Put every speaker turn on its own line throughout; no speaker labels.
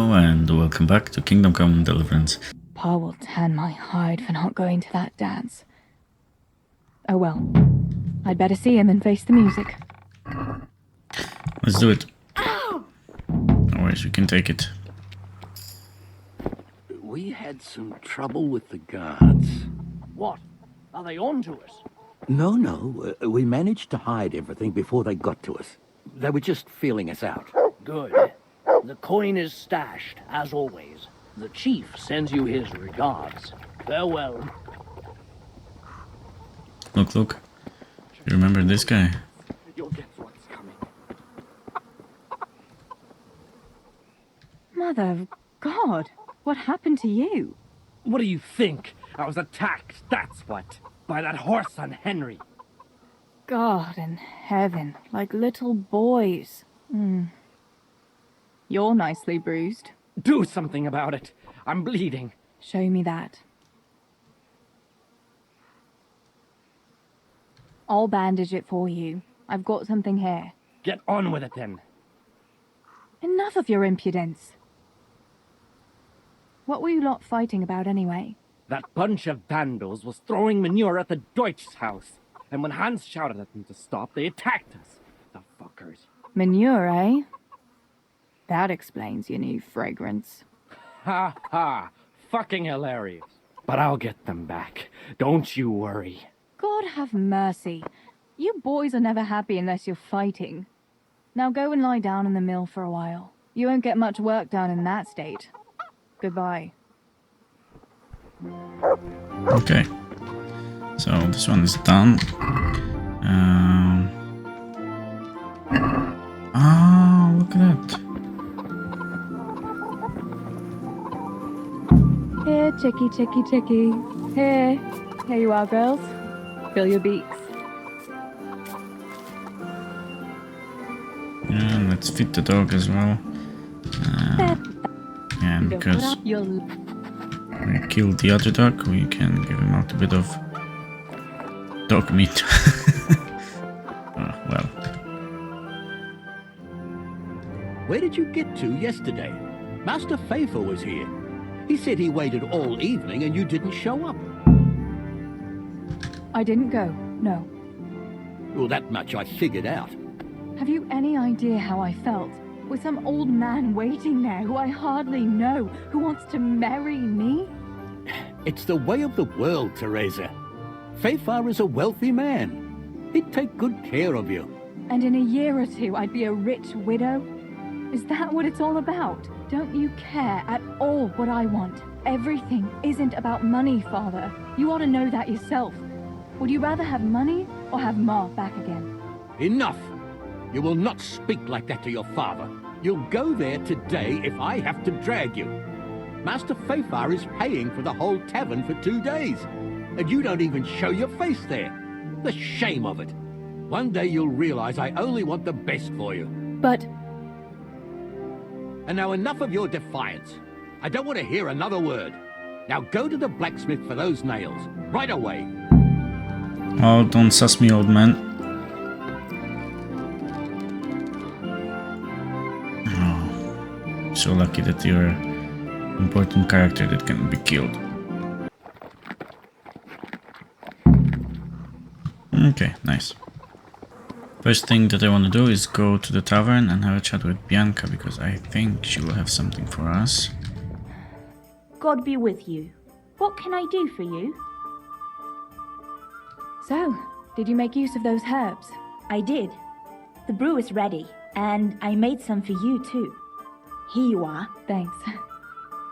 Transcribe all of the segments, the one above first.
Hello and welcome back to Kingdom Come Deliverance.
Pa will tan my hide for not going to that dance. Oh well. I'd better see him and face the music.
Let's do it. No worries, we can take it.
We had some trouble with the guards.
What? Are they on to us?
No. We managed to hide everything before they got to us. They were just feeling us out.
Good. The coin is stashed, as always. The chief sends you his regards. Farewell.
Look. You remember this guy?
You'll get what's coming.
Mother of God, what happened to you?
What do you think? I was attacked, that's what. By that horse on Henry.
God in heaven, like little boys. You're nicely bruised.
Do something about it. I'm bleeding.
Show me that. I'll bandage it for you. I've got something here.
Get on with it then.
Enough of your impudence. What were you lot fighting about anyway?
That bunch of vandals was throwing manure at the Deutsch's house. And when Hans shouted at them to stop, they attacked us. The fuckers.
Manure, eh? That explains your new fragrance.
Ha ha. Fucking hilarious. But I'll get them back. Don't you worry.
God have mercy. You boys are never happy unless you're fighting. Now go and lie down in the mill for a while. You won't get much work done in that state. Goodbye.
Okay. So this one is done. Look at that.
Here, chickie. Here you are, girls. Fill your beaks.
And let's feed the dog as well. And because we killed the other dog, we can give him out a bit of dog meat. Well.
Where did you get to yesterday? Master Pfeiffer was here. He said he waited all evening and you didn't show up.
I didn't go, no.
Well, that much I figured out.
Have you any idea how I felt? With some old man waiting there who I hardly know, who wants to marry me?
It's the way of the world, Theresa. Pfeiffer is a wealthy man. He'd take good care of you.
And in a year or two, I'd be a rich widow? Is that what it's all about? Don't you care at all what I want? Everything isn't about money, Father. You ought to know that yourself. Would you rather have money or have Ma back again?
Enough! You will not speak like that to your father. You'll go there today if I have to drag you. Master Pfeiffer is paying for the whole tavern for 2 days. And you don't even show your face there. The shame of it. One day you'll realize I only want the best for you.
But...
And now enough of your defiance. I don't want to hear another word. Now go to the blacksmith for those nails. Right away.
Oh, don't suss me, old man. Oh, so lucky that you're an important character that can be killed. Okay, nice. First thing that I want to do is go to the tavern and have a chat with Bianca, because I think she will have something for us.
God be with you. What can I do for you?
So, did you make use of those herbs?
I did. The brew is ready, and I made some for you too. Here you are.
Thanks.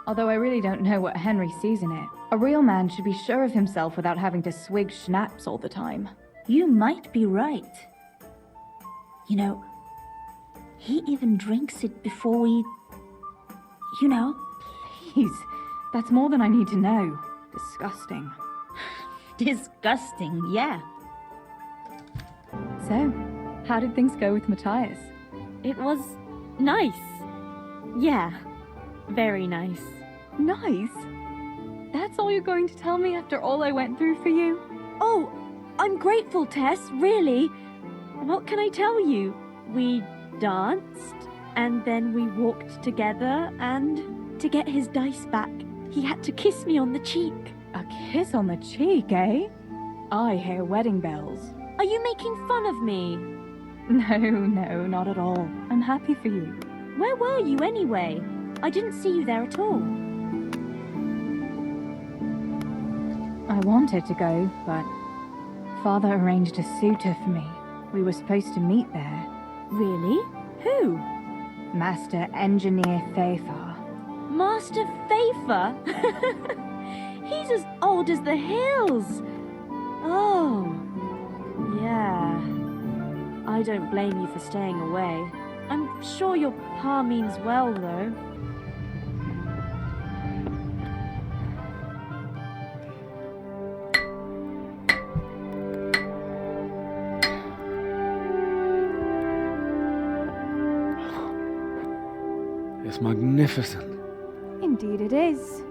Although I really don't know what Henry sees in it. A real man should be sure of himself without having to swig schnapps all the time.
You might be right. You know, he even drinks it before we... You know.
Please, that's more than I need to know. Disgusting.
Disgusting, yeah.
So, how did things go with Matthias?
It was nice. Yeah, very nice.
Nice? That's all you're going to tell me after all I went through for you?
Oh, I'm grateful, Tess, really. What can I tell you? We danced, And then we walked together, and to get his dice back, he had to kiss me on the cheek.
A kiss on the cheek, eh? I hear wedding bells.
Are you making fun of me?
No, not at all. I'm happy for you.
Where were you anyway? I didn't see you there at all.
I wanted to go, but Father arranged a suitor for me. We were supposed to meet there.
Really? Who?
Master Engineer Thefar.
Master Pfeiffer? He's as old as the hills. Oh, yeah. I don't blame you for staying away. I'm sure your pa means well, though.
It's magnificent.
Indeed it is.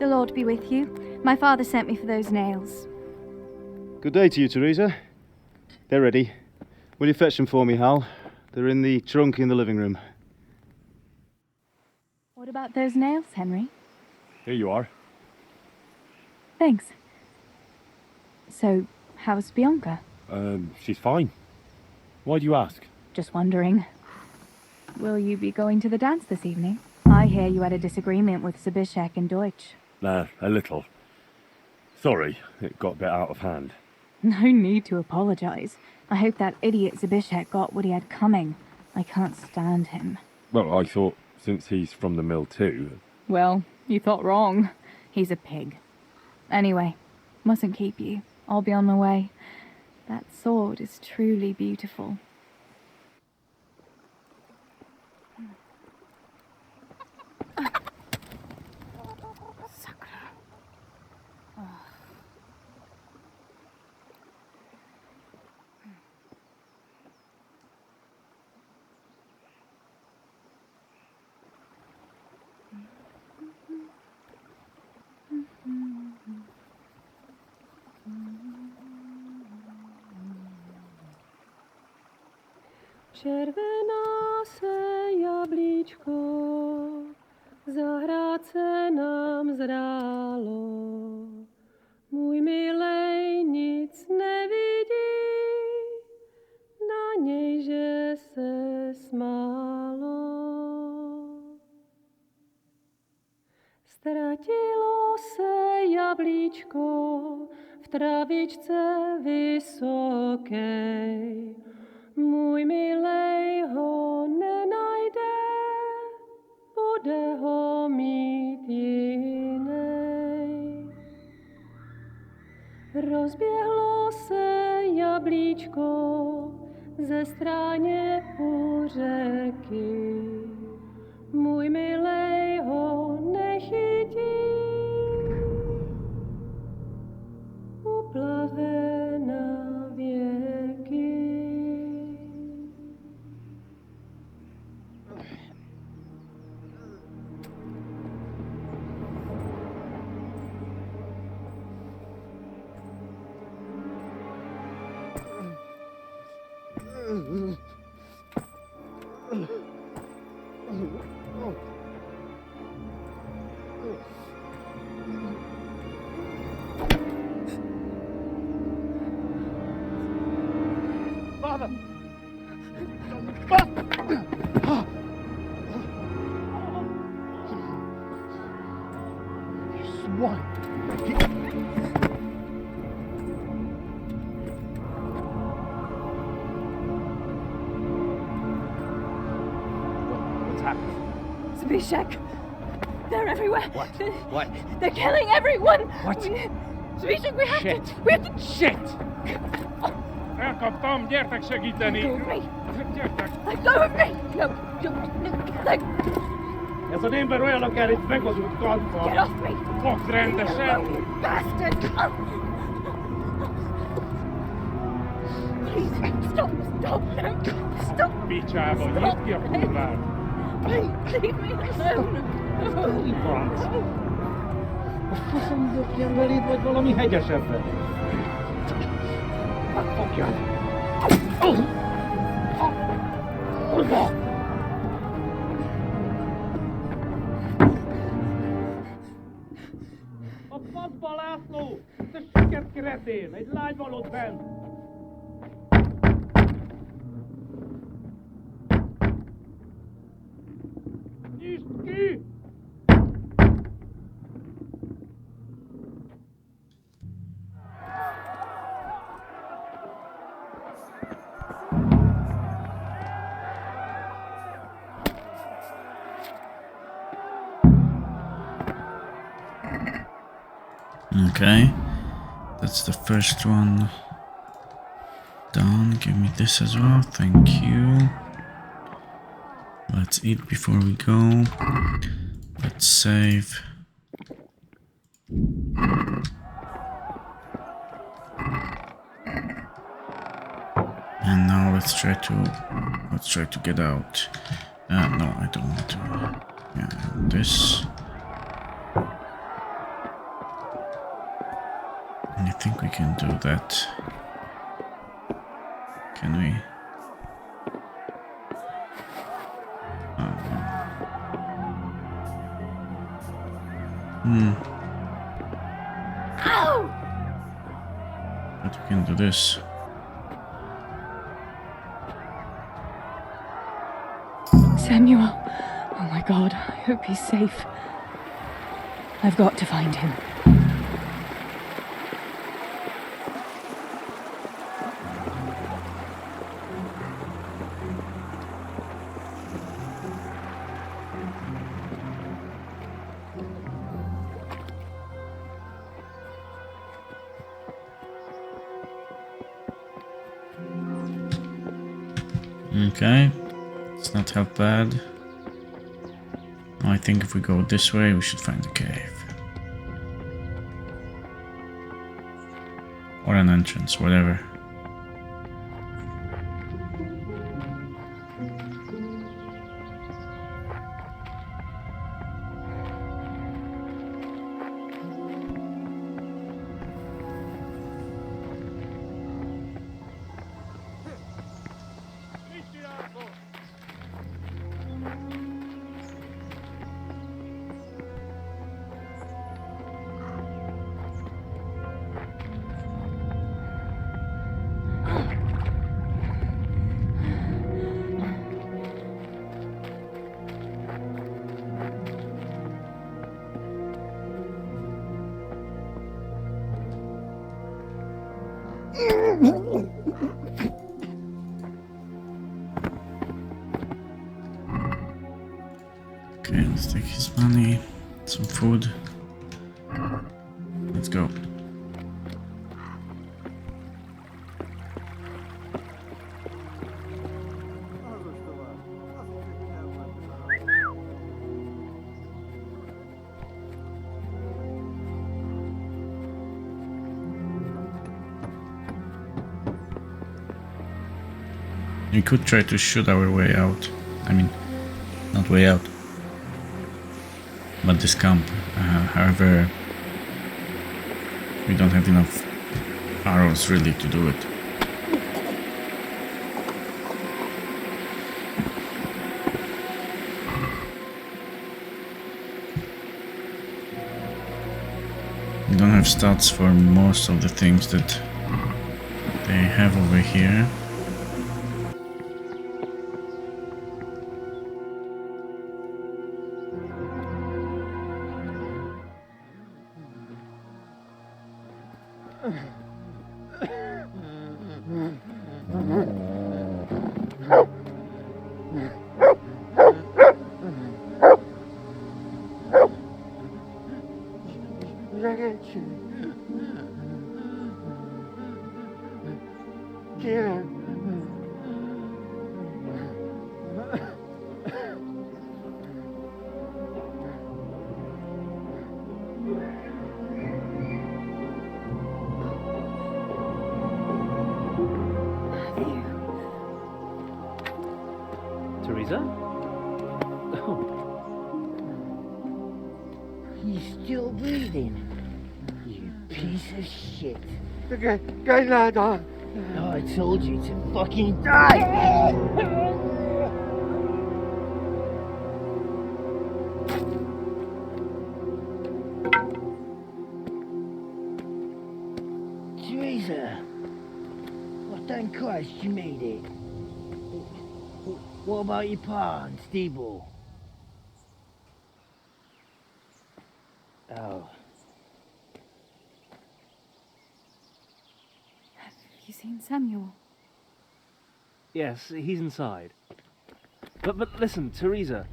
The Lord be with you. My father sent me for those nails.
Good day to you, Theresa. They're ready. Will you fetch them for me, Hal? They're in the trunk in the living room.
What about those nails, Henry?
Here you are.
Thanks. So, how's Bianca?
She's fine. Why do you ask?
Just wondering. Will you be going to the dance this evening? I hear you had a disagreement with Zabishek and Deutsch.
A little. Sorry, it got a bit out of hand.
No need to apologize. I hope that idiot Zabishek got what he had coming. I can't stand him.
Well, I thought, since he's from the mill too...
Well, you thought wrong. He's a pig. Anyway, mustn't keep you. I'll be on my way. That sword is truly beautiful.
Červená se jablíčko, zahrát se nám zdálo. Můj milej nic nevidí, na něj, že se smálo. Ztratilo se jablíčko v travičce vysoké. Můj milej ho nenajde, bude ho mít jinej. Rozběhlo se jablíčko ze stráně u řeky. Můj milej ho nechytí, uplave na věky.
Father! You swine! What's happened?
Zabishek! They're everywhere!
What?
They're killing everyone!
What?
Zabishek, we have
Shit!
to... We have to...
Shit!
Elkaptam, gyertek segíteni!
Let go of me!
Gyertek!
Let go of me! No, let...
Ez az ember olyan, akár itt megadott kadva!
Get off me!
Fogd rendesen!
You bastard! Please, stop! No, stop!
Picsába, nyitd ki a kurvát!
Please, leave me alone!
A faszom dobjam beléd, vagy valami hegyesebben? Megfogjad! Kurva!
László! Tesséket kretén! Egy lány van ott bent! Nyisd ki!
Okay, that's the first one done. Give me this as well, thank you. Let's eat before we go. Let's save. And now let's try to get out. No, I don't want to. Yeah, this. And I think we can do that. Can we? But we can do this.
Samuel. Oh my God, I hope he's safe. I've got to find him.
Okay, it's not half bad. I think if we go this way, we should find the cave. Or an entrance, whatever. Okay, let's take his money, some food. Let's go. We could try to shoot our way out. I mean, not way out, but this camp. However, we don't have enough arrows really to do it. We don't have stats for most of the things that they have over here.
Theresa? Oh.
He's still breathing. You piece of shit. Oh, I told you to fucking die! Christ, you made it. What about your pa and Steve-O? Oh.
Have you seen Samuel?
Yes, he's inside. But listen, Theresa.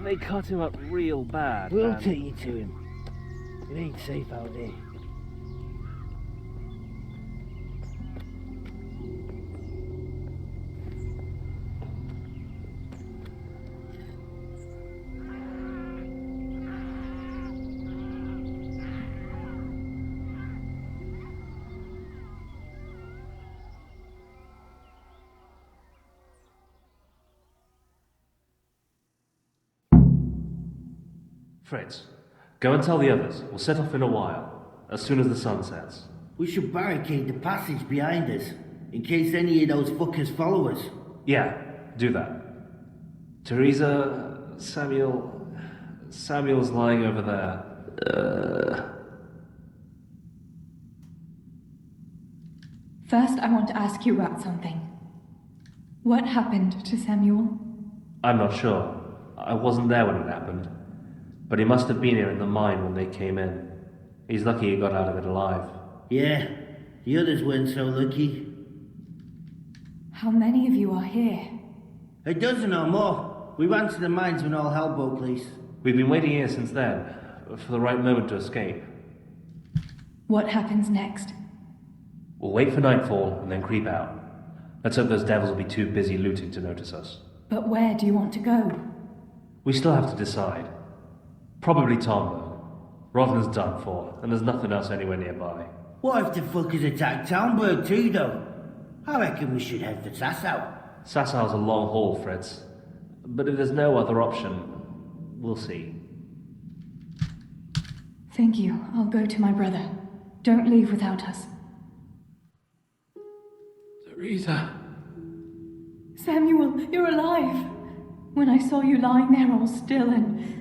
They cut him up real bad.
We'll
and...
take you to him. It ain't safe out there.
Fritz, go and tell the others. We'll set off in a while, as soon as the sun sets.
We should barricade the passage behind us, in case any of those fuckers follow us.
Yeah, do that. Theresa, Samuel's lying over there.
First, I want to ask you about something. What happened to Samuel?
I'm not sure. I wasn't there when it happened. But he must have been here in the mine when they came in. He's lucky he got out of it alive.
Yeah, the others weren't so lucky.
How many of you are here?
A dozen or more. We ran to the mines when all hell broke loose.
We've been waiting here since then, for the right moment to escape.
What happens next?
We'll wait for nightfall and then creep out. Let's hope those devils will be too busy looting to notice us.
But where do you want to go?
We still have to decide. Probably Tomberg. Rothen's done for, and there's nothing else anywhere nearby.
What if the fuckers attack Townburg too, though? I reckon we should head for Sasau.
Sassau's a long haul, Fritz. But if there's no other option, we'll see.
Thank you. I'll go to my brother. Don't leave without us.
Theresa.
Samuel, you're alive. When I saw you lying there all still and...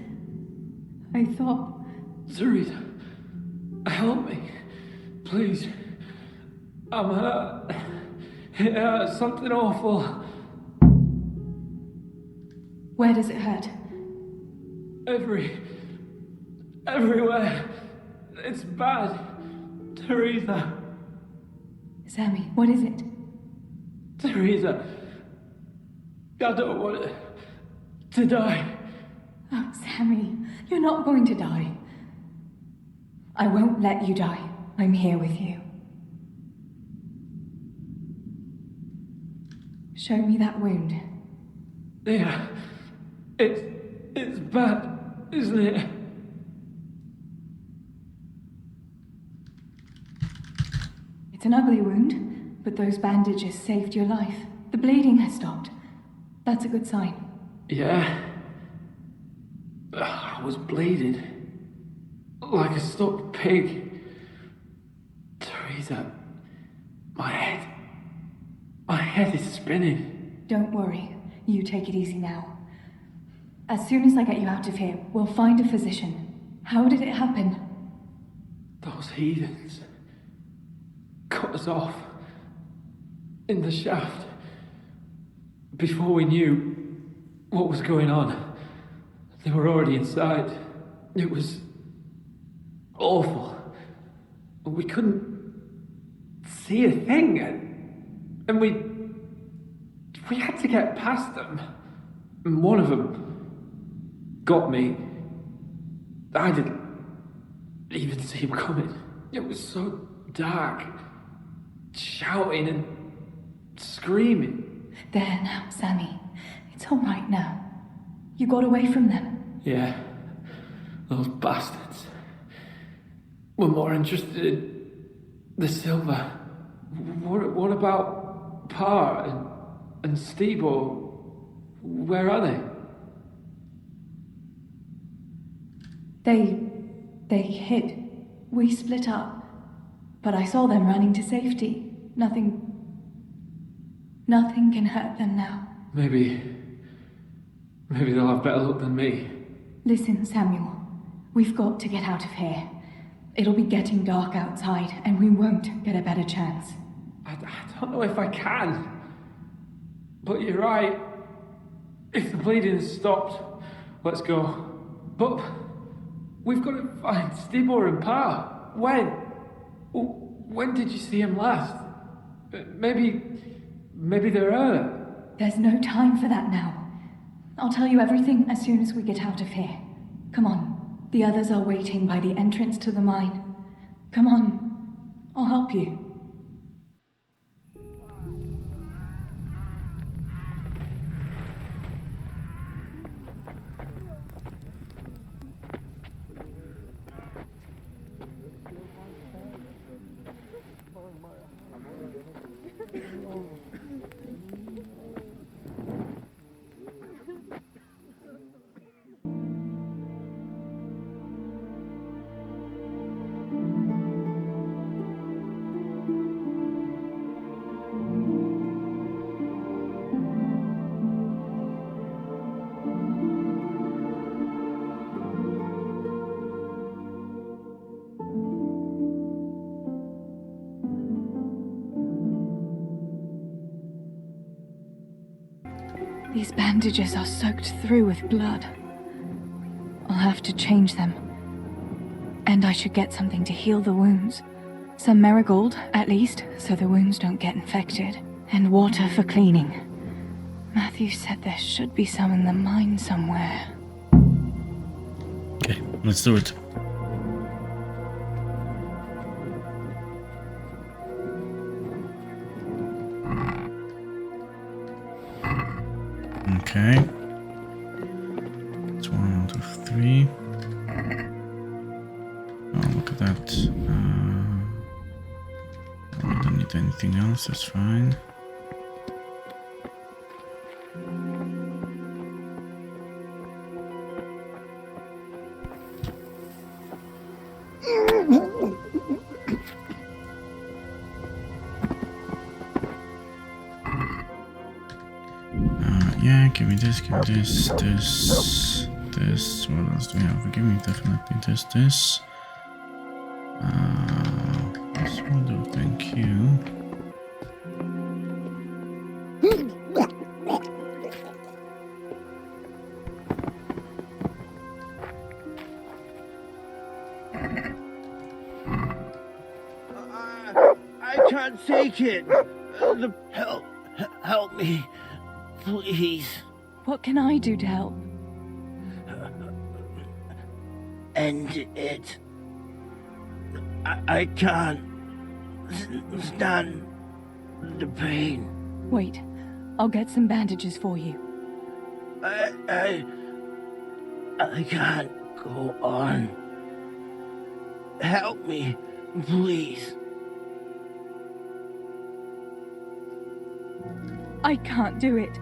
I thought...
Theresa, help me. Please. I'm hurt. It hurts. Something awful.
Where does it hurt?
Everywhere. It's bad. Theresa.
Sammy, what is it?
Theresa. I don't want to die.
Oh, Sammy, you're not going to die. I won't let you die. I'm here with you. Show me that wound.
Yeah. It's bad, isn't it?
It's an ugly wound, but those bandages saved your life. The bleeding has stopped. That's a good sign.
Yeah. I was bleeding. Like a stuck pig. Theresa, my head is spinning.
Don't worry. You take it easy now. As soon as I get you out of here, we'll find a physician. How did it happen?
Those heathens cut us off in the shaft before we knew what was going on. They were already inside. It was awful. We couldn't see a thing, and we had to get past them. And one of them got me. I didn't even see him coming. It was so dark. Shouting and screaming.
There now, Sammy. It's all right now. You got away from them.
Yeah. Those bastards were more interested in the silver. What about Pa and Steve-O? Where are they?
They hid. We split up. But I saw them running to safety. Nothing can hurt them now.
Maybe they'll have better luck than me.
Listen, Samuel. We've got to get out of here. It'll be getting dark outside, and we won't get a better chance.
I don't know if I can. But you're right. If the bleeding's stopped, let's go. But we've got to find Stibor and Pa. When? When did you see him last? Maybe they're hurt.
There's no time for that now. I'll tell you everything as soon as we get out of here. Come on. The others are waiting by the entrance to the mine. Come on. I'll help you. These bandages are soaked through with blood. I'll have to change them. And I should get something to heal the wounds. Some marigold, at least, so the wounds don't get infected. And water for cleaning. Matthew said there should be some in the mine somewhere.
Okay, let's do it. Okay. It's 1 out of 3. Oh, look at that. I don't need anything else, that's fine. Yeah, give me this, this. What else do we have? Give me definitely this. This will do, thank you.
I can't take it. Help me. Please.
What can I do to help?
End it. I can't stand the pain.
Wait, I'll get some bandages for you.
I can't go on. Help me, please.
I can't do it.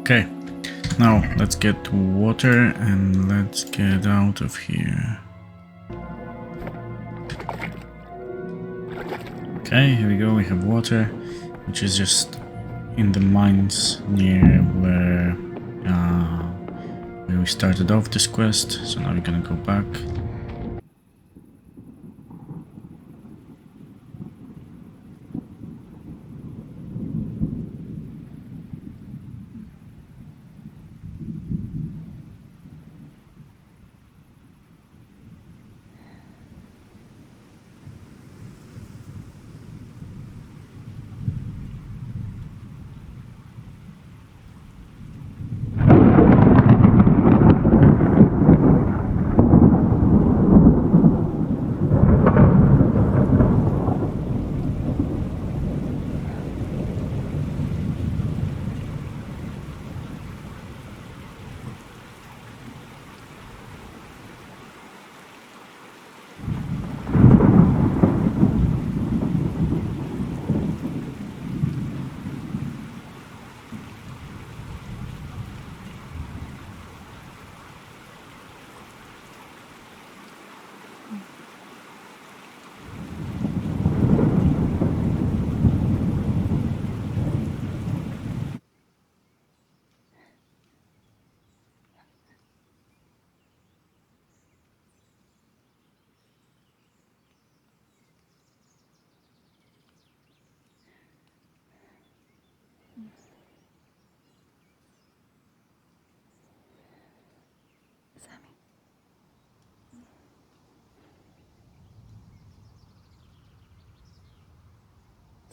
Okay, now let's get to water and let's get out of here. Okay, here we go, we have water, which is just in the mines near where we started off this quest, so now we're gonna go back.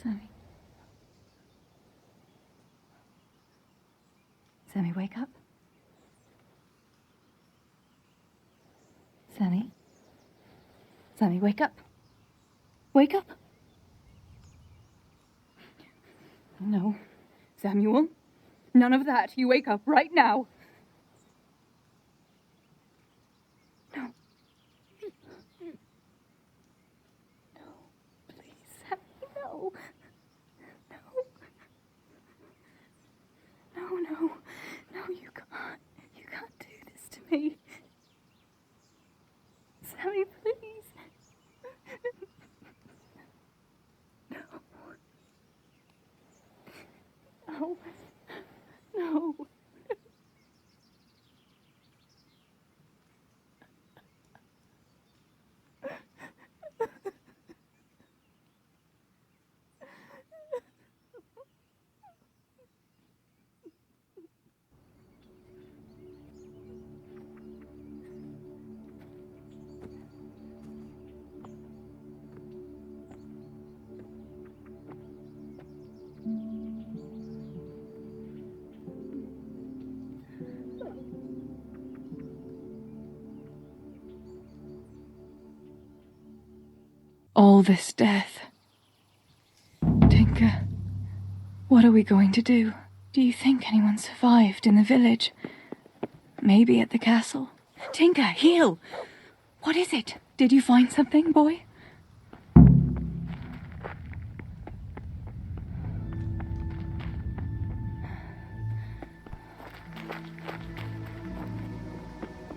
Sammy. Sammy, wake up. Sammy. Sammy, wake up. Wake up. No. Samuel. None of that. You wake up right now. No. No. Please, Sammy, no. No. No, you can't. You can't do this to me. Sammy, please. No. No. No. All this death. Tinker, what are we going to do? Do you think anyone survived in the village? Maybe at the castle? Tinker, heal! What is it? Did you find something, boy?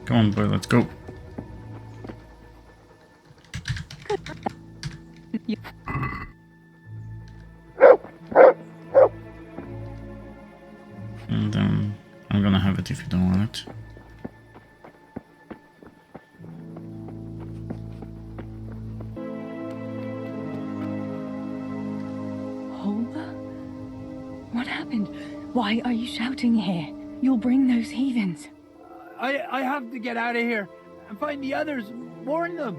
Come on, boy, let's go. And I'm gonna have it if you don't want it.
Holber? What happened? Why are you shouting here? You'll bring those heathens.
I have to get out of here and find the others. Warn them.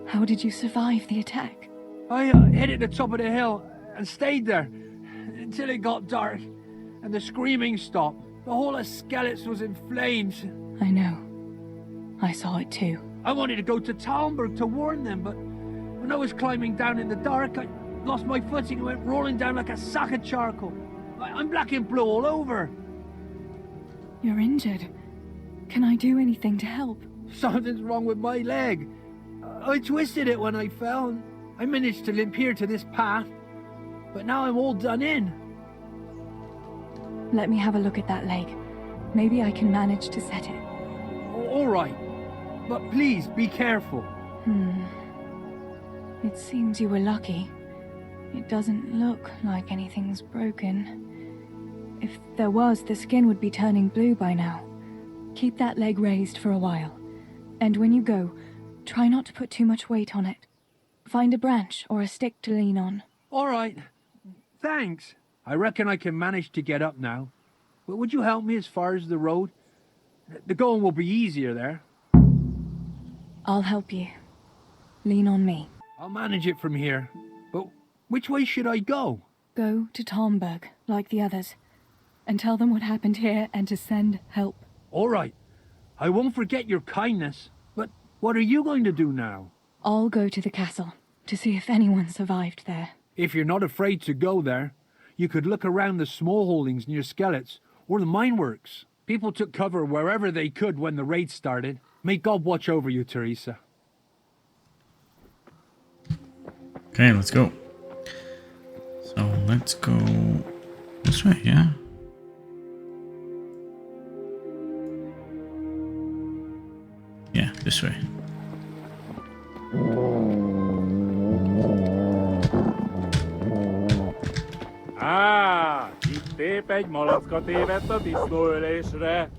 How did you survive the attack?
I hid at the top of the hill and stayed there until it got dark and the screaming stopped. The whole of Skalitz was in flames.
I know. I saw it too.
I wanted to go to Talmberg to warn them, but when I was climbing down in the dark, I lost my footing and went rolling down like a sack of charcoal. I'm black and blue all over.
You're injured. Can I do anything to help?
Something's wrong with my leg. I twisted it when I fell, and I managed to limp here to this path. But now I'm all done in.
Let me have a look at that leg. Maybe I can manage to set it.
All right. But please, be careful.
It seems you were lucky. It doesn't look like anything's broken. If there was, the skin would be turning blue by now. Keep that leg raised for a while. And when you go, try not to put too much weight on it. Find a branch or a stick to lean on.
All right. Thanks. I reckon I can manage to get up now. But would you help me as far as the road? The going will be easier there.
I'll help you. Lean on me.
I'll manage it from here. But which way should I go?
Go to Talmberg, like the others, and tell them what happened here and to send help.
All right. I won't forget your kindness. But what are you going to do now?
I'll go to the castle to see if anyone survived there.
If you're not afraid to go there, you could look around the small holdings near Skalitz or the mine works. People took cover wherever they could when the raid started. May God watch over you, Theresa.
Okay, let's go. So let's go this way, yeah? Yeah, this way.
Itt épp egy malacka tévedt a disznóölésre.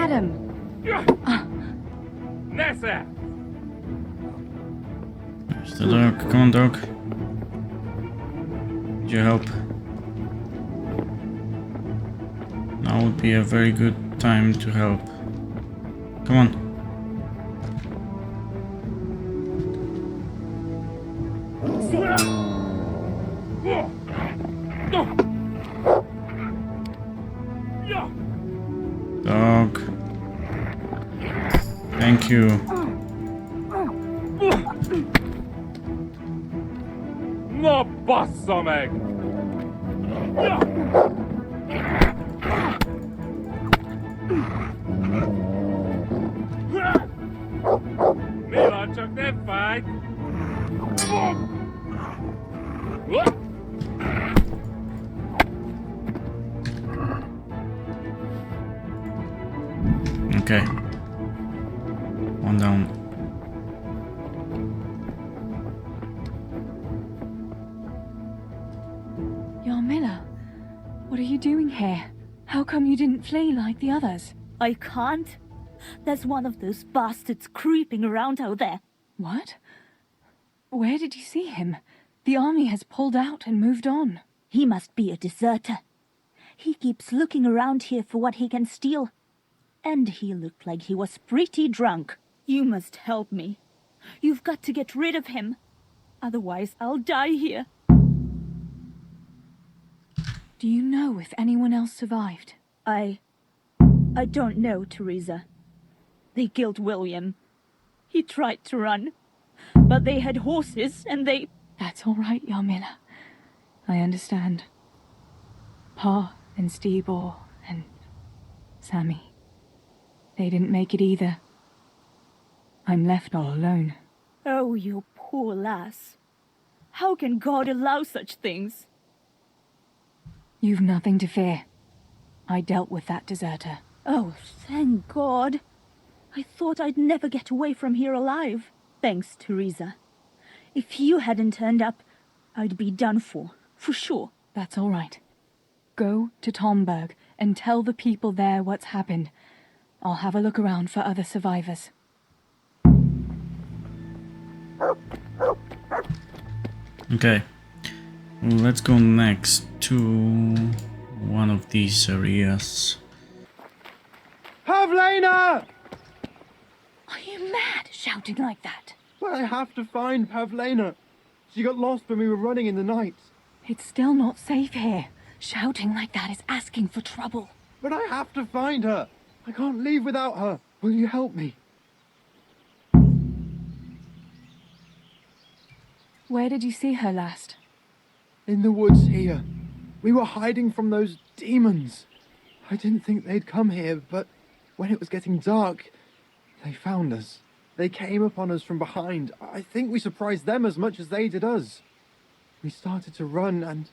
Adam!
Nessa!
There's the dog. Come on, dog. Need your help. Now would be a very good time to help. Come on. Dog. Thank you.
No bassza meg! Mi van, csak nem fájt?
Okay. One down.
Yarmila, what are you doing here? How come you didn't flee like the others?
I can't. There's one of those bastards creeping around out there.
What? Where did you see him? The army has pulled out and moved on.
He must be a deserter. He keeps looking around here for what he can steal. And he looked like he was pretty drunk. You must help me. You've got to get rid of him. Otherwise, I'll die here.
Do you know if anyone else survived?
I don't know, Theresa. They killed William. He tried to run, but they had horses and they...
That's all right, Yarmila. I understand. Pa and Stibor and Sammy. They didn't make it either. I'm left all alone.
Oh, you poor lass. How can God allow such things?
You've nothing to fear. I dealt with that deserter.
Oh, thank God. I thought I'd never get away from here alive. Thanks, Theresa. If you hadn't turned up, I'd be done for sure.
That's all right. Go to Tomberg and tell the people there what's happened. I'll have a look around for other survivors.
Okay. Well, let's go next to one of these areas.
Pavlena!
Are you mad, shouting like that?
But I have to find Pavlena. She got lost when we were running in the night.
It's still not safe here. Shouting like that is asking for trouble.
But I have to find her. I can't leave without her. Will you help me?
Where did you see her last?
In the woods here. We were hiding from those demons. I didn't think they'd come here, but when it was getting dark, they found us. They came upon us from behind. I think we surprised them as much as they did us. We started to run and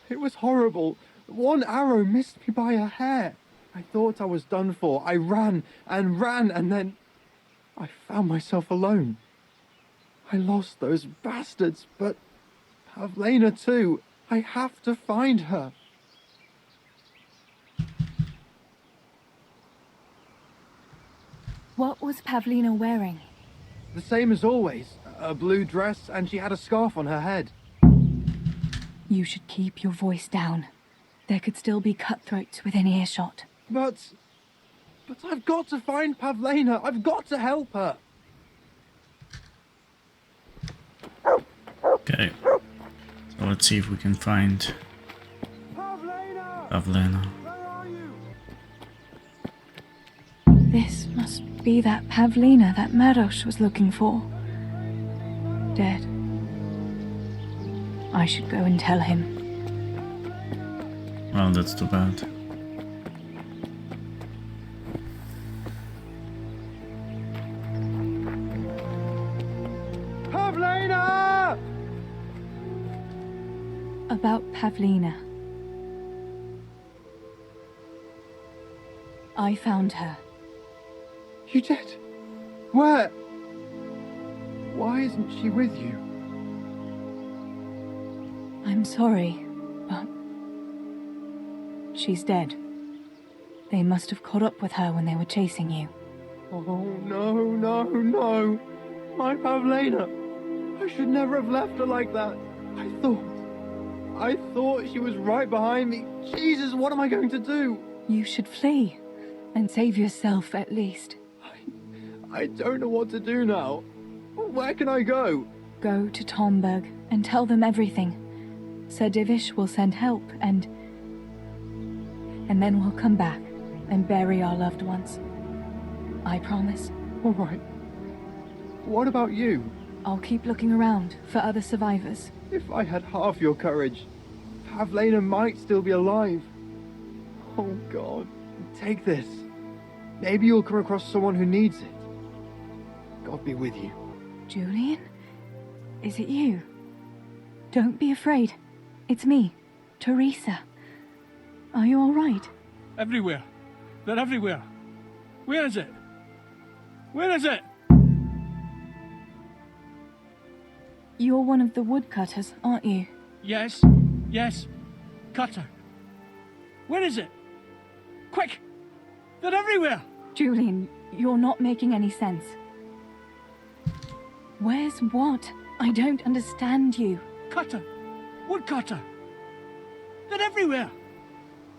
it was horrible. One arrow missed me by a hair. I thought I was done for. I ran and ran and then I found myself alone. I lost those bastards, but Pavlena too. I have to find her.
What was Pavlena wearing?
The same as always. A blue dress, and she had a scarf on her head.
You should keep your voice down. There could still be cutthroats within earshot.
But I've got to find Pavlena. I've got to help her.
Okay. So let's see if we can find Pavlena.
This must be that Pavlena that Maros was looking for. Dead. I should go and tell him.
Well, that's too bad.
Pavlena!
About Pavlena. I found her.
You did? Where? Why isn't she with you?
I'm sorry, but she's dead. They must have caught up with her when they were chasing you.
Oh, no. My Pavlena. I should never have left her like that. I thought she was right behind me. Jesus, what am I going to do?
You should flee. And save yourself, at least.
I don't know what to do now. Where can I go?
Go to Tomberg and tell them everything. Sir Divish will send help and then we'll come back and bury our loved ones. I promise.
All right. What about you?
I'll keep looking around for other survivors.
If I had half your courage, Pavlena might still be alive. Oh, God. Take this. Maybe you'll come across someone who needs it. God be with you.
Julian? Is it you? Don't be afraid. It's me, Theresa. Are you all right?
Everywhere. They're everywhere. Where is it? Where is it?
You're one of the woodcutters, aren't you?
Yes. Cutter. Where is it? Quick! They're everywhere!
Julian, you're not making any sense. Where's what? I don't understand you.
Cutter! Woodcutter! They're everywhere!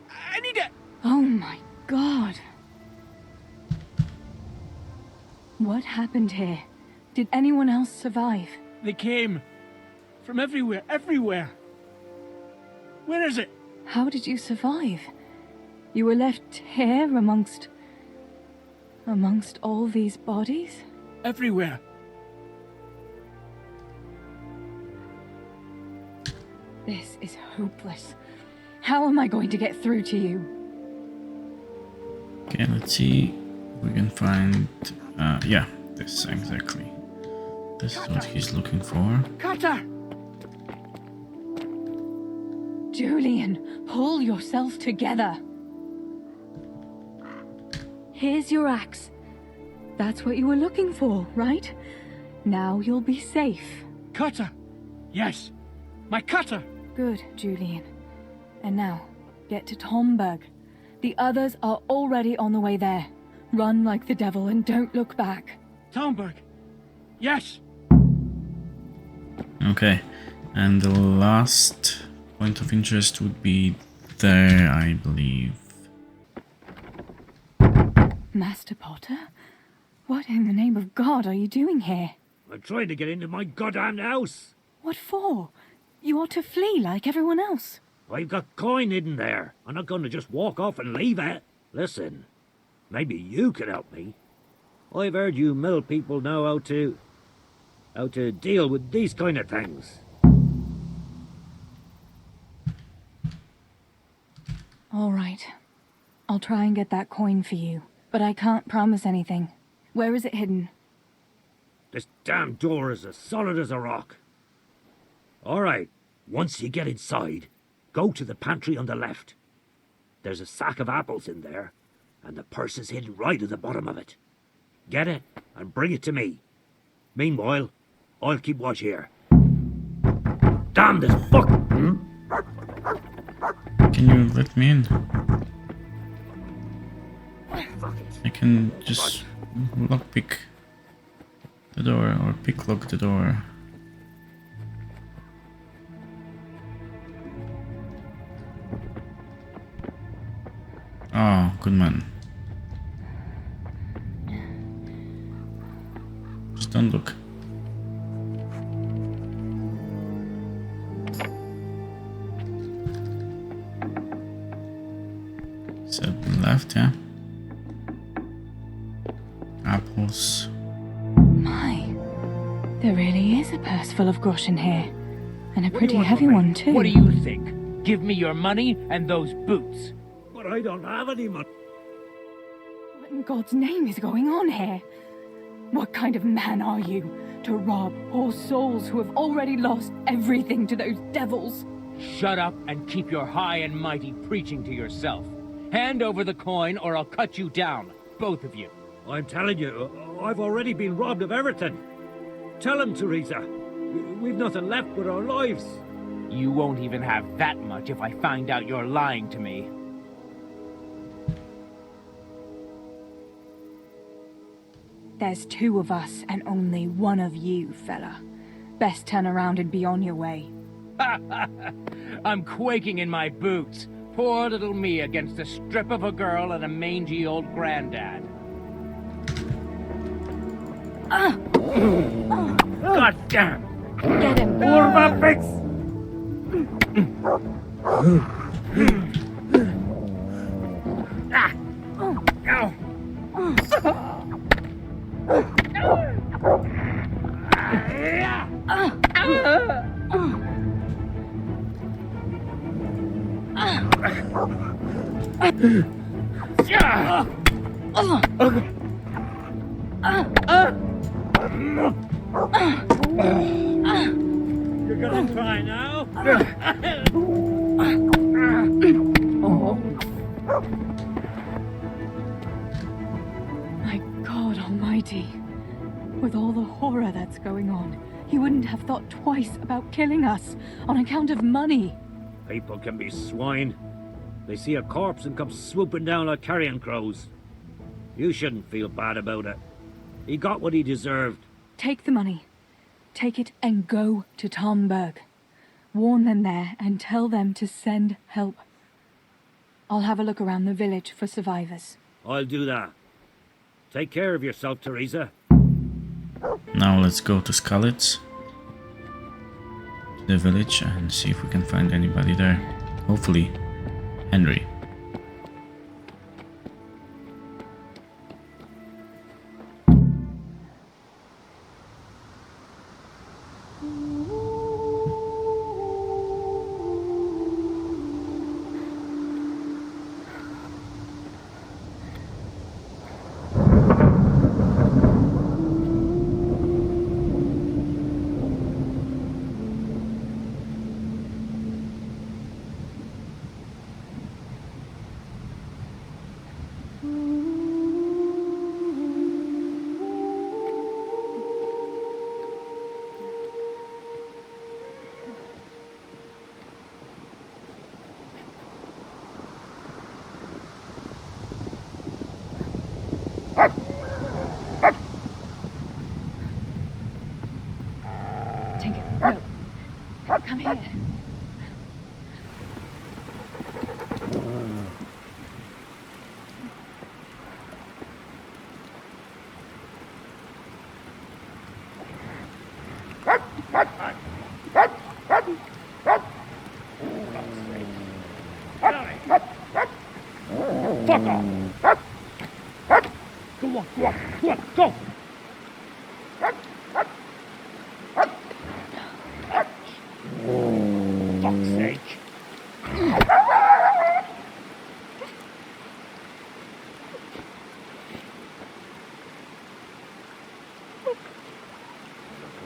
I need it!
Oh my God. What happened here? Did anyone else survive?
They came. From everywhere. Where is it?
How did you survive? You were left here amongst all these bodies?
Everywhere.
This is hopeless. How am I going to get through to you?
Okay, let's see. We can find. Yeah, this exactly. This is what he's looking for.
Cutter!
Julian, pull yourself together. Here's your axe. That's what you were looking for, right? Now you'll be safe.
Cutter! Yes, my cutter!
Good, Julian. And now, get to Tomberg. The others are already on the way there. Run like the devil and don't look back.
Tomberg! Yes!
Okay, and the last point of interest would be there, I believe.
Master Potter? What in the name of God are you doing here?
I'm trying to get into my goddamn house.
What for? You ought to flee like everyone else.
I've got coin hidden there. I'm not going to just walk off and leave it. Listen, maybe you could help me. I've heard you mill people know how to deal with these kind of things.
All right. I'll try and get that coin for you, but I can't promise anything. Where is it hidden?
This damn door is as solid as a rock. All right, once you get inside, go to the pantry on the left. There's a sack of apples in there, and the purse is hidden right at the bottom of it. Get it and bring it to me. Meanwhile, I'll keep watch here. Damn this fuck!
Can you let me in? I can just lockpick the door or picklock the door. Oh, good man. Just don't look. Set left, yeah. Apples.
My, there really is a purse full of groschen here. And a pretty heavy one, too.
What do you think? Give me your money and those boots.
But I don't have any money.
What in God's name is going on here? What kind of man are you to rob poor souls who have already lost everything to those devils?
Shut up and keep your high and mighty preaching to yourself. Hand over the coin or I'll cut you down, both of you.
I'm telling you, I've already been robbed of everything. Tell him, Theresa. We've nothing left but our lives.
You won't even have that much if I find out you're lying to me.
There's two of us and only one of you, fella. Best turn around and be on your way.
I'm quaking in my boots. Poor little me against a strip of a girl and a mangy old granddad. God damn!
Get him!
More muppets! You're gonna try now?
My God almighty. With all the horror that's going on, he wouldn't have thought twice about killing us on account of money.
People can be swine. They see a corpse and come swooping down like carrion crows. You shouldn't feel bad about it. He got what he deserved.
Take the money. Take it and go to Tomberg. Warn them there and tell them to send help. I'll have a look around the village for survivors.
I'll do that. Take care of yourself, Theresa.
Now let's go to Skalitz, to the village, and see if we can find anybody there. Hopefully, Henry.
Come here.
Fuck off! Go on, go on, go on, go! Fuck's sake!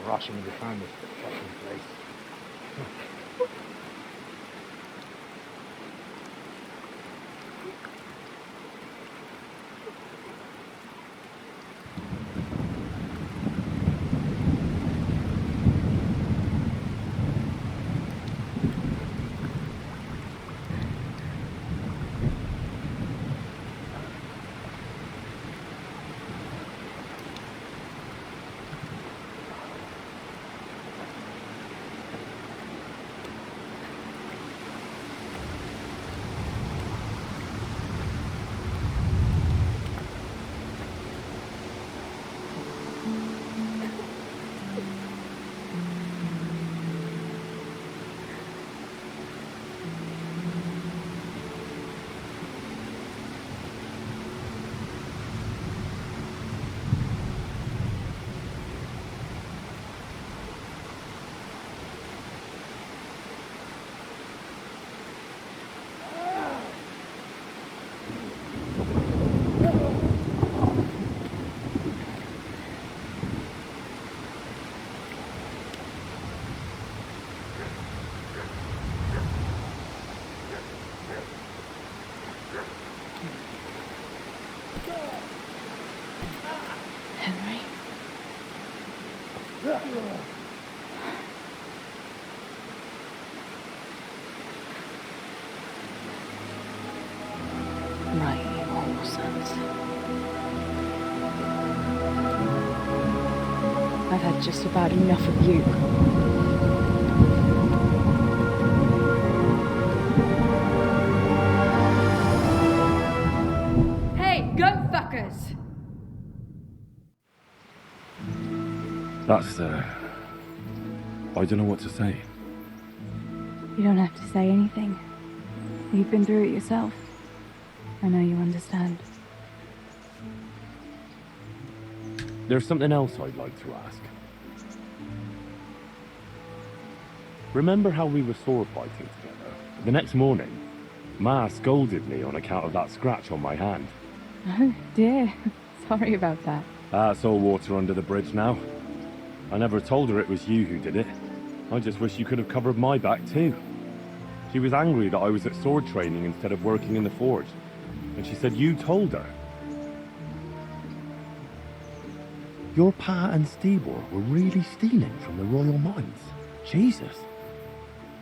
Rushing behind this fucking place.
Henry? Right, you whole sons. I've had just about enough of you.
Hey, go fuckers!
That's, I don't know what to say.
You don't have to say anything. You've been through it yourself. I know you understand.
There's something else I'd like to ask. Remember how we were sword fighting together? The next morning, Ma scolded me on account of that scratch on my hand.
Oh dear. Sorry about that.
That's all water under the bridge now. I never told her it was you who did it. I just wish you could have covered my back too. She was angry that I was at sword training instead of working in the forge. And she said you told her. Your pa and Stibor were really stealing from the royal mines. Jesus.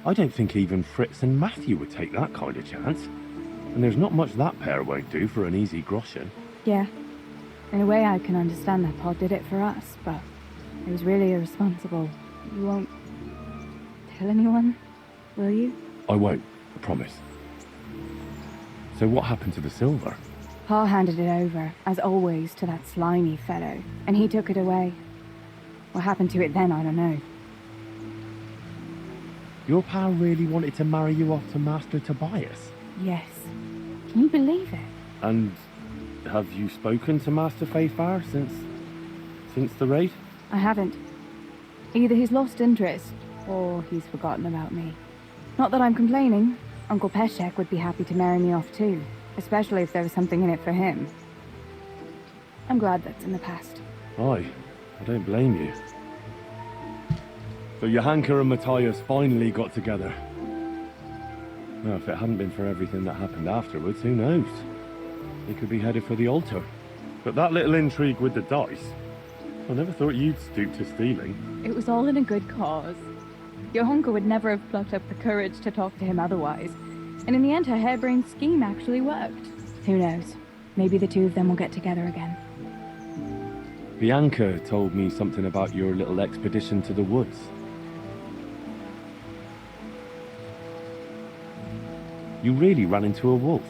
I don't think even Fritz and Matthew would take that kind of chance. And there's not much that pair won't do for an easy groschen.
Yeah. In a way I can understand that Pa did it for us, but it was really irresponsible. You won't tell anyone, will you?
I won't, I promise. So what happened to the silver?
Pa handed it over, as always, to that slimy fellow, and he took it away. What happened to it then, I don't know.
Your pa really wanted to marry you off to Master Tobias?
Yes. Can you believe it?
And have you spoken to Master Fayfar since the raid?
I haven't. Either he's lost interest, or he's forgotten about me. Not that I'm complaining. Uncle Peshek would be happy to marry me off too, especially if there was something in it for him. I'm glad that's in the past.
Aye, I don't blame you. So Johanka and Matthias finally got together. Well, if it hadn't been for everything that happened afterwards, who knows? They could be headed for the altar. But that little intrigue with the dice, I never thought you'd stoop to stealing.
It was all in a good cause. Johanka would never have plucked up the courage to talk to him otherwise. And in the end, her harebrained scheme actually worked. Who knows? Maybe the two of them will get together again.
Bianca told me something about your little expedition to the woods. You really ran into a wolf.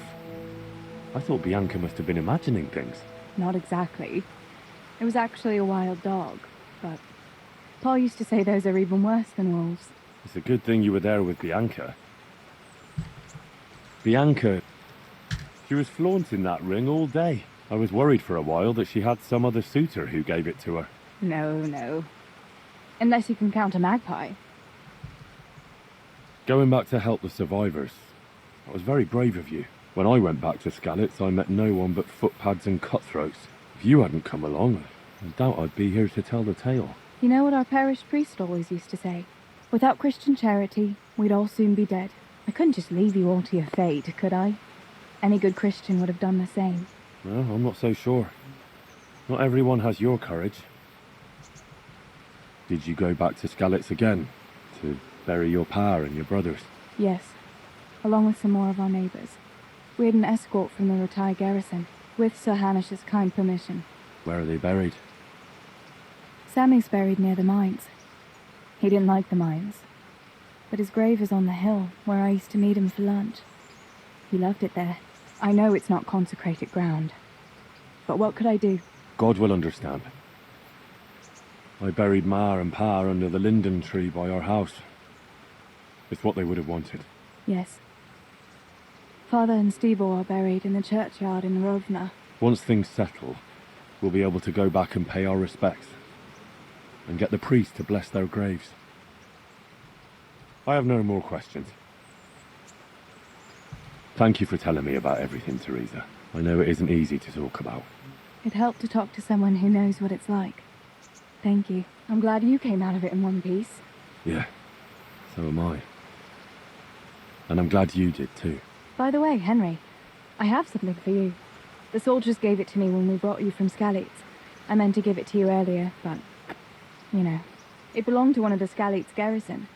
I thought Bianca must have been imagining things.
Not exactly. It was actually a wild dog, but Pa used to say those are even worse than wolves.
It's a good thing you were there with Bianca. Bianca, she was flaunting that ring all day. I was worried for a while that she had some other suitor who gave it to her.
No. Unless you can count a magpie.
Going back to help the survivors, that was very brave of you. When I went back to Skalitz, I met no one but footpads and cutthroats. If you hadn't come along, I doubt I'd be here to tell the tale.
You know what our parish priest always used to say? Without Christian charity, we'd all soon be dead. I couldn't just leave you all to your fate, could I? Any good Christian would have done the same.
Well, I'm not so sure. Not everyone has your courage. Did you go back to Skalitz again? To bury your pa and your brothers?
Yes. Along with some more of our neighbours. We had an escort from the retired garrison, with Sir Hanish's kind permission.
Where are they buried?
Sammy's buried near the mines. He didn't like the mines, but his grave is on the hill where I used to meet him for lunch. He loved it there. I know it's not consecrated ground, but what could I do?
God will understand. I buried Ma and Pa under the linden tree by our house. It's what they would have wanted.
Yes. Father and Stibor are buried in the churchyard in Rovna.
Once things settle, we'll be able to go back and pay our respects. And get the priest to bless their graves. I have no more questions. Thank you for telling me about everything, Theresa. I know it isn't easy to talk about.
It helped to talk to someone who knows what it's like. Thank you. I'm glad you came out of it in one piece.
Yeah, so am I. And I'm glad you did too.
By the way, Henry, I have something for you. The soldiers gave it to me when we brought you from Skalitz. I meant to give it to you earlier, but, you know, it belonged to one of the Skalitz garrison.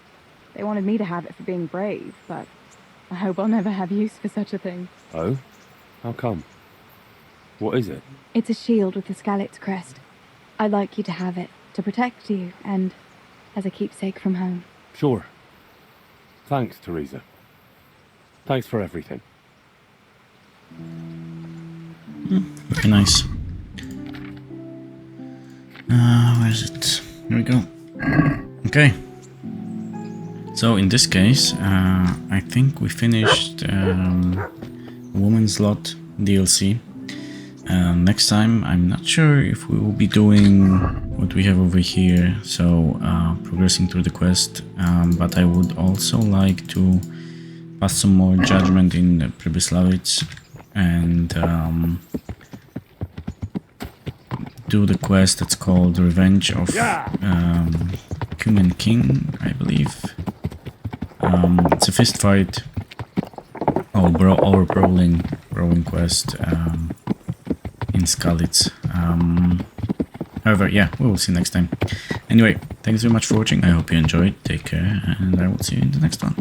They wanted me to have it for being brave, but I hope I'll never have use for such a thing.
Oh? How come? What is it?
It's a shield with the Skalitz crest. I'd like you to have it. to protect you, and as a keepsake from home.
Sure. Thanks, Theresa. Thanks for everything.
Very nice. Where is it? Here we go. Okay. So in this case, I think we finished Woman's Lot DLC. Next time, I'm not sure if we will be doing what we have over here, so progressing through the quest, but I would also like to pass some more judgment in Skalitz and do the quest that's called Revenge of Cumin King, I believe. It's a fist fight or brawling quest in Skalitz. However, yeah, we will see next time. Anyway, thanks very much for watching. I hope you enjoyed. Take care, and I will see you in the next one.